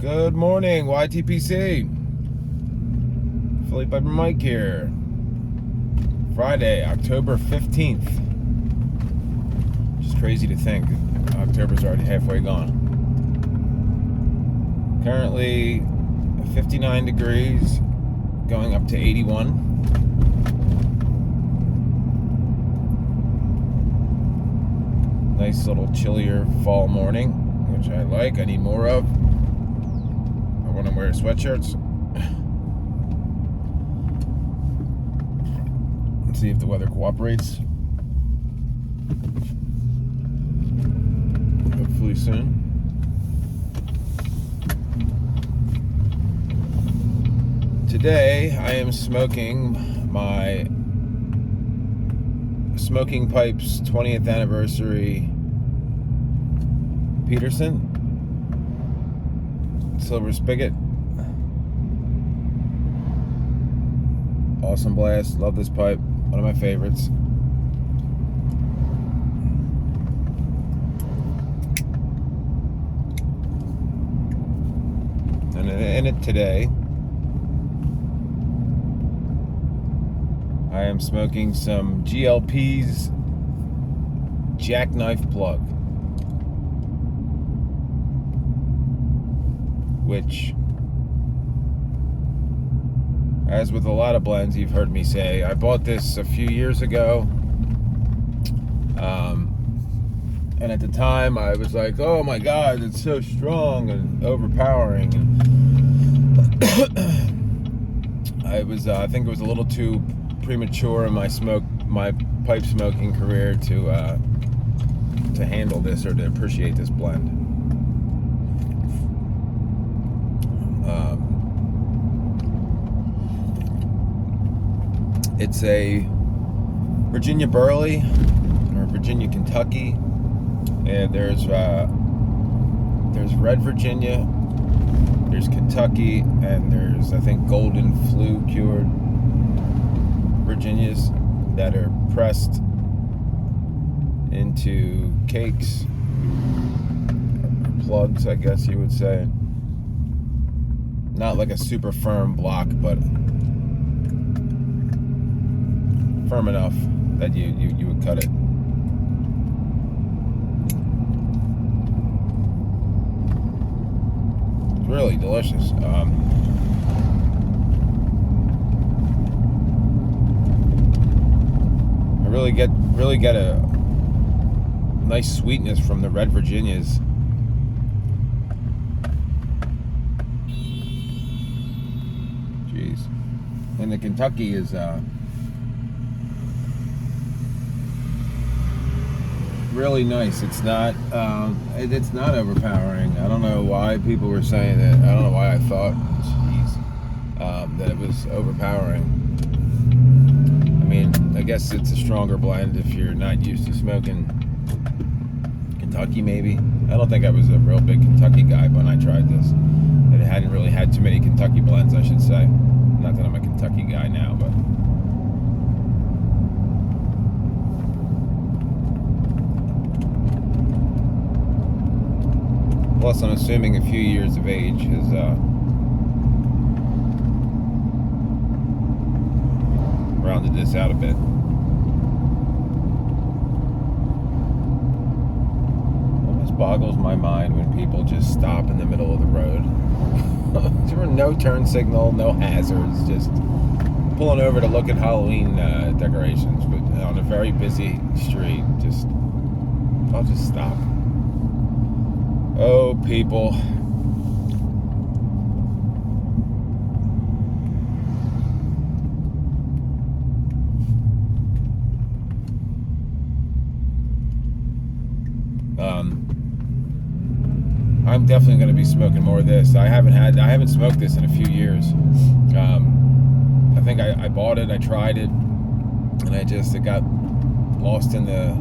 Good morning, YTPC. Philly Piper Mike here. Friday, October 15th. Just crazy to think October's already halfway gone. Currently 59 degrees, going up to 81. Nice little chillier fall morning, which I like. I need more of. I want to wear sweatshirts. Let's see if the weather cooperates. Hopefully soon. Today I am smoking my Smoking Pipes 20th anniversary Peterson silver spigot. Awesome blast. Love this pipe. One of my favorites. And in it today, I am smoking some GLP's Jacknife plug, which, as with a lot of blends you've heard me say, I bought this a few years ago, and at the time I was like, oh my god, it's so strong and overpowering, and I think it was a little too premature in my pipe smoking career to handle this or to appreciate this blend. It's a Virginia Burley or Virginia Kentucky, and there's Red Virginia, there's Kentucky, and there's, I think, Golden Flu cured Virginias that are pressed into cakes, or plugs, I guess you would say. Not like a super firm block, but firm enough that you would cut it. It's really delicious. I really get a nice sweetness from the Red Virginias. Jeez. And the Kentucky is really nice. It's not overpowering. I don't know why people were saying that. I don't know why I thought that it was overpowering. I mean, I guess it's a stronger blend if you're not used to smoking Kentucky, maybe. I don't think I was a real big Kentucky guy when I tried this. I hadn't really had too many Kentucky blends, I should say. Not that I'm a Kentucky guy now, but plus, I'm assuming a few years of age has rounded this out a bit. It almost boggles my mind when people just stop in the middle of the road. There were no turn signal, no hazards, just pulling over to look at Halloween decorations, but on a very busy street, I'll just stop. Oh, people. I'm definitely going to be smoking more of this. I haven't smoked this in a few years. I think I bought it, I tried it, and it got lost in the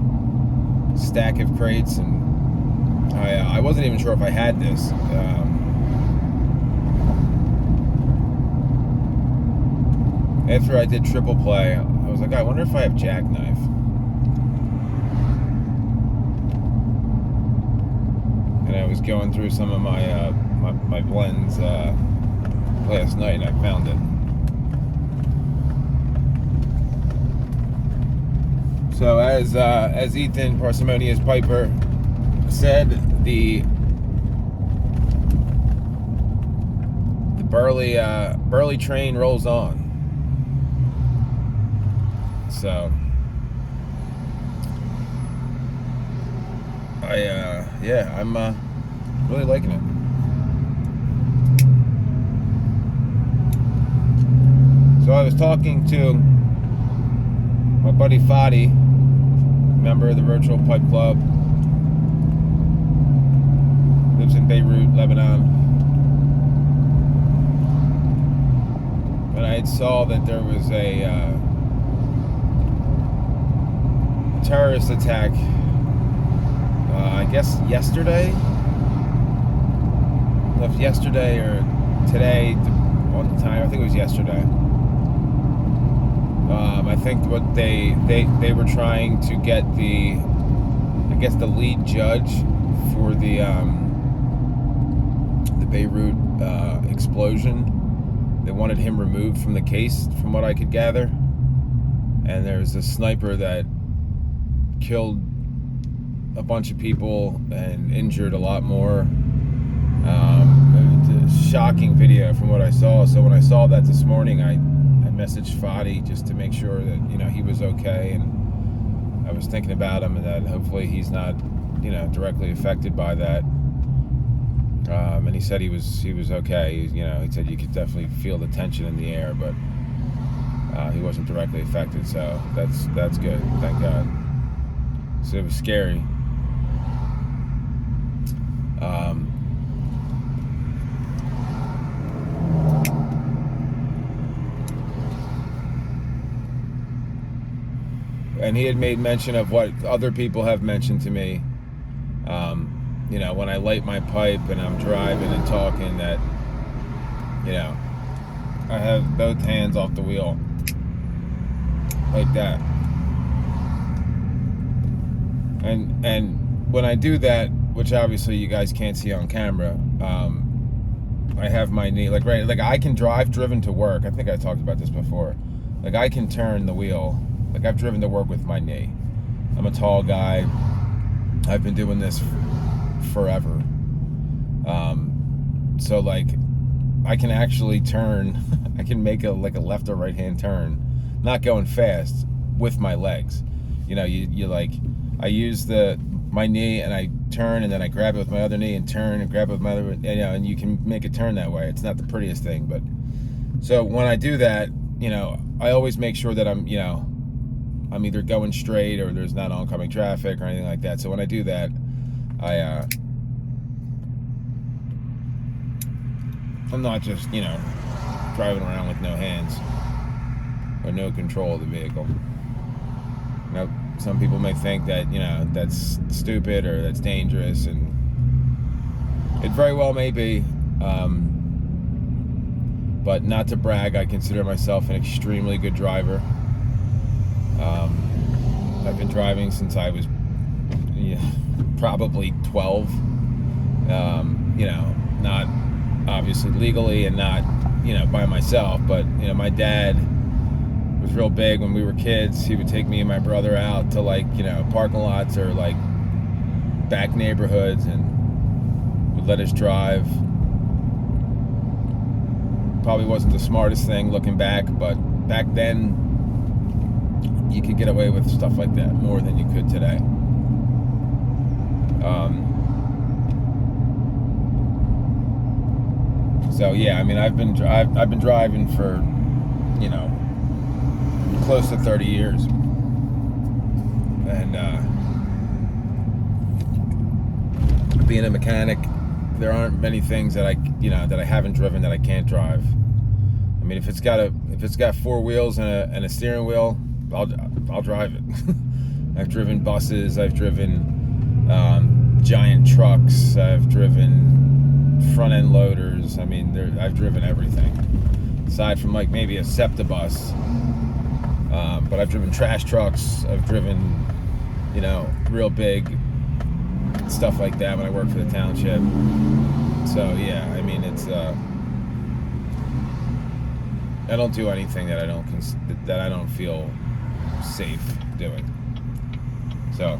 stack of crates, and I wasn't even sure if I had this. After I did triple play, I was like, I wonder if I have Jacknife. And I was going through some of my my blends last night, and I found it. So as Ethan Parsimonious Piper said, the Burley train rolls on. So I'm really liking it. So I was talking to my buddy Fadi, member of the Virtual Pipe Club, lives in Beirut, Lebanon. And I saw that there was a terrorist attack, I guess yesterday. If yesterday or today, on the time, I think it was yesterday. I think what they were trying to get the lead judge for the Beirut explosion. They wanted him removed from the case, from what I could gather. And there's a sniper that killed a bunch of people and injured a lot more. It was a shocking video from what I saw. So when I saw that this morning, I messaged Fadi just to make sure that he was okay, and I was thinking about him and that hopefully he's not directly affected by that. And he said he was okay. He said you could definitely feel the tension in the air, but he wasn't directly affected, so that's good. Thank God. So it was scary. And he had made mention of what other people have mentioned to me. When I light my pipe and I'm driving and talking, that I have both hands off the wheel like that. And when I do that, which obviously you guys can't see on camera, I have my knee like I can driven to work. I think I talked about this before. Like I can turn the wheel. Like I've driven to work with my knee. I'm a tall guy. I've been doing this forever. So like I can actually turn. I can make a left or right hand turn, not going fast, with my legs. You like I use my knee and I turn, and then I grab it with my other knee and turn and grab it with my other. And you can make a turn that way. It's not the prettiest thing, but so when I do that, I always make sure that I'm either going straight or there's not oncoming traffic or anything like that. So when I do that, I'm not just, driving around with no hands or no control of the vehicle. Some people may think that, that's stupid or that's dangerous, and it very well may be. But not to brag, I consider myself an extremely good driver. I've been driving since I was probably 12. Not obviously legally and not by myself, but my dad was real big when we were kids. He would take me and my brother out to parking lots or back neighborhoods and would let us drive. Probably wasn't the smartest thing looking back, but back then you could get away with stuff like that more than you could today. So yeah, I mean, I've been driving for close to 30 years, and being a mechanic, there aren't many things that I haven't driven that I can't drive. I mean, if it's got four wheels and a steering wheel, I'll drive it. I've driven buses. I've driven giant trucks. I've driven front end loaders. I mean, I've driven everything aside from maybe a SEPTA bus. But I've driven trash trucks. I've driven real big stuff like that when I worked for the township. So yeah, I mean, it's I don't do anything that I don't feel safe doing. So,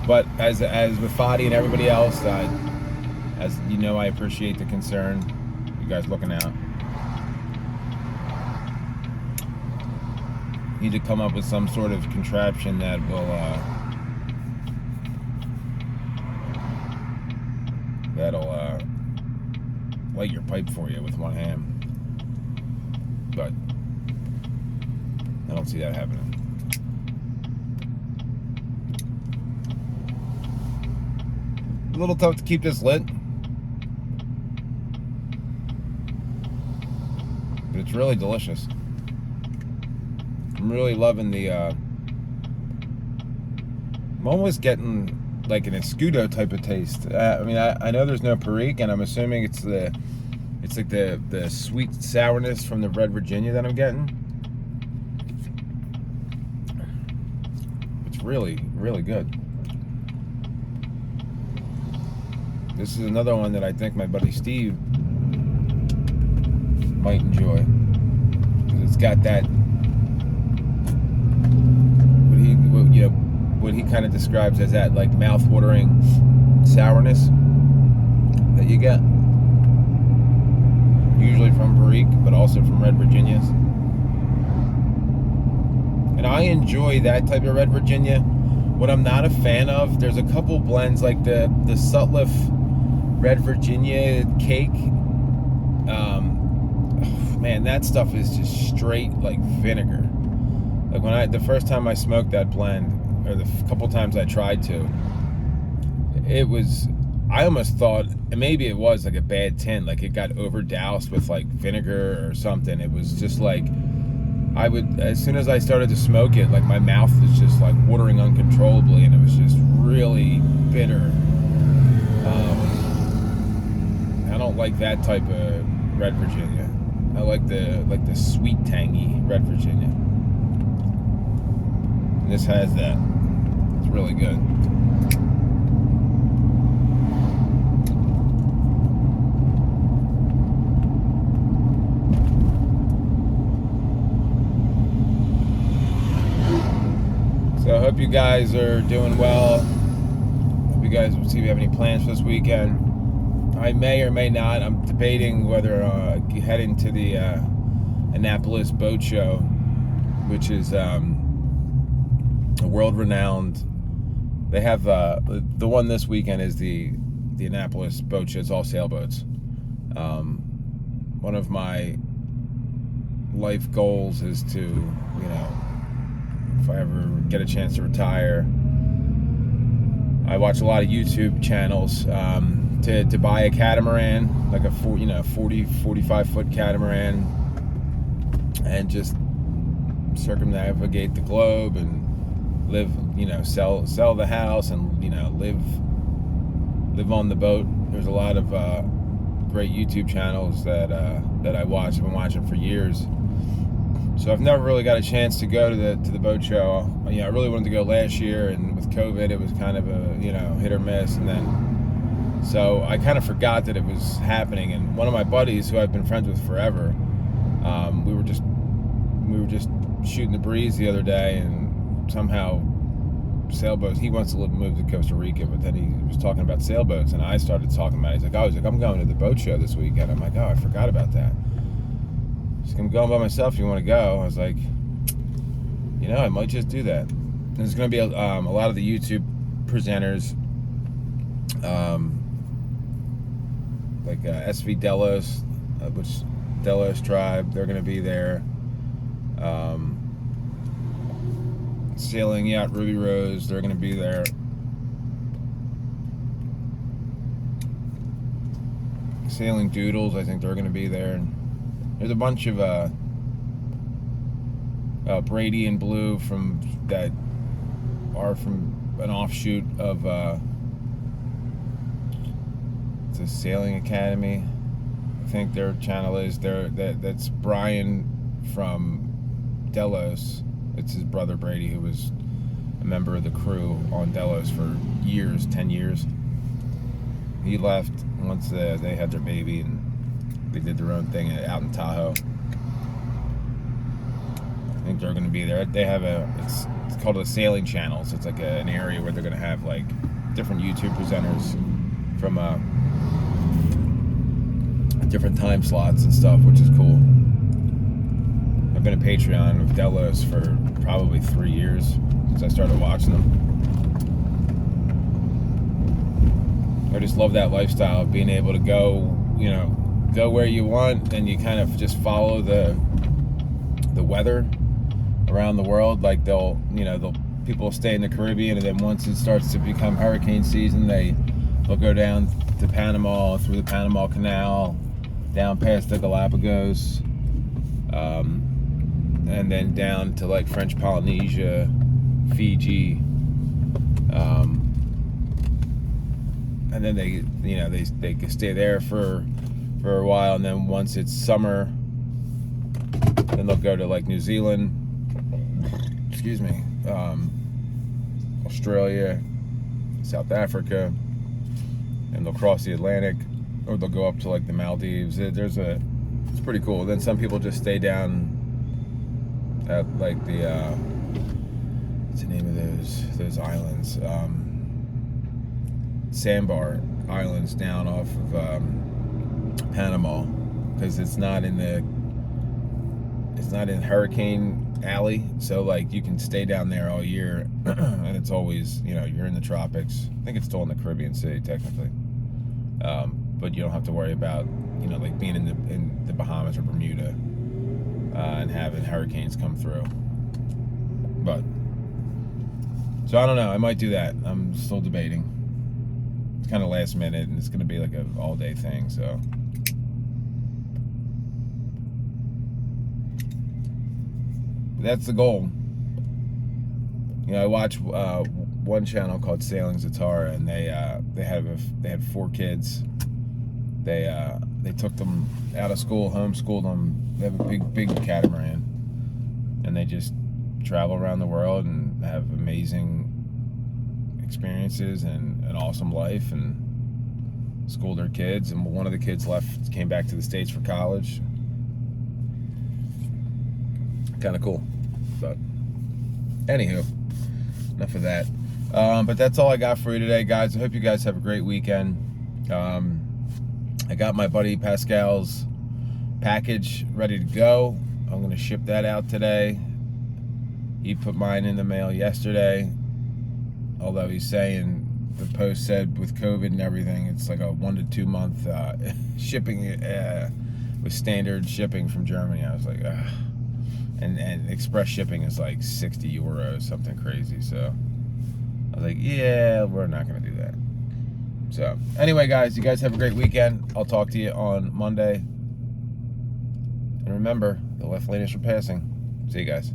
but as with Fadi and everybody else, as you know, I appreciate the concern. You guys looking out. Need to come up with some sort of contraption that will that'll light your pipe for you with one hand. But I don't see that happening. A little tough to keep this lit, but it's really delicious. I'm really loving the I'm almost getting like an escudo type of taste. I mean, I know there's no Perique, and I'm assuming it's like the sweet sourness from the Red Virginia that I'm getting. It's really, really good. This is another one that I think my buddy Steve might enjoy, because it's got that what he kind of describes as that like mouth-watering sourness that you get usually from Perique, but also from Red Virginias. And I enjoy that type of Red Virginia. What I'm not a fan of, there's a couple blends like the Sutliff Red Virginia cake. Man, that stuff is just straight like vinegar. Like the first time I smoked that blend, or the couple times I tried to, I almost thought, and maybe it was like a bad tin, like it got overdoused with like vinegar or something. It was just like, as soon as I started to smoke it, like my mouth was just like watering uncontrollably, and it was just really bitter. I don't like that type of Red Virginia. I like the sweet, tangy Red Virginia. And this has that. It's really good. So I hope you guys are doing well. Hope you guys will see if you have any plans for this weekend. I may or may not. I'm debating whether heading to the Annapolis Boat Show, which is a world-renowned. They have the one this weekend is the Annapolis Boat Show. It's all sailboats. One of my life goals is to, if I ever get a chance to retire, I watch a lot of YouTube channels. To buy a catamaran, like a 45 foot catamaran, and just circumnavigate the globe and live, sell the house and live on the boat. There's a lot of great YouTube channels that I watch. I've been watching for years. So I've never really got a chance to go to the boat show. I really wanted to go last year, and with COVID, it was kind of a hit or miss, and then. So I kind of forgot that it was happening, and one of my buddies, who I've been friends with forever, we were just shooting the breeze the other day, and somehow sailboats. He wants to move to Costa Rica, but then he was talking about sailboats, and I started talking about it. He's like, I'm going to the boat show this weekend. I'm like, oh, I forgot about that. I'm going by myself. If you want to go? I was like, I might just do that. There's going to be a lot of the YouTube presenters. Like SV Delos, which Delos Tribe, they're going to be there. Sailing Yacht Ruby Rose, they're going to be there. Sailing Doodles, I think they're going to be there. And there's a bunch of Brady and Blue that are from an offshoot of it's a sailing academy. I think their channel is that's Brian from Delos. It's his brother Brady, who was a member of the crew on Delos for years, 10 years. he left once they had their baby and they did their own thing out in Tahoe. I think they're going to be there. They have it's called a sailing channel. So it's like an area where they're going to have like different YouTube presenters from different time slots and stuff, which is cool. I've been a Patreon with Delos for probably 3 years since I started watching them. I just love that lifestyle of being able to go where you want, and you kind of just follow the weather around the world. Like they'll people stay in the Caribbean, and then once it starts to become hurricane season, they'll go down to Panama, through the Panama Canal, down past the Galapagos, and then down to like French Polynesia, Fiji, and then they can stay there for a while, and then once it's summer, then they'll go to like New Zealand, Australia, South Africa, and they'll cross the Atlantic, or they'll go up to like the Maldives. It's pretty cool. Then some people just stay down at like the what's the name of those islands? Sandbar Islands down off of Panama, because it's not in Hurricane Alley, so like you can stay down there all year, and it's always you're in the tropics. I think it's still in the Caribbean city technically, but you don't have to worry about like being in the Bahamas or Bermuda and having hurricanes come through. But so I don't know, I might do that. I'm still debating. It's kind of last minute, and it's going to be like an all-day thing, so. That's the goal. I watch one channel called Sailing Zatara, and they had 4 kids. They took them out of school, homeschooled them. They have a big catamaran, and they just travel around the world and have amazing experiences and an awesome life, and school their kids. And one of the kids came back to the States for college. Kind of cool. But anywho, enough of that. But that's all I got for you today, guys. I hope you guys have a great weekend. I got my buddy Pascal's package ready to go. I'm going to ship that out today. He put mine in the mail yesterday, although he's saying the post said with COVID and everything, it's like a 1 to 2 month shipping with standard shipping from Germany. I was like, ugh. And express shipping is like 60 euros, something crazy. So I was like, yeah, we're not going to do that. So anyway, guys, you guys have a great weekend. I'll talk to you on Monday. And remember, the left lane is for passing. See you guys.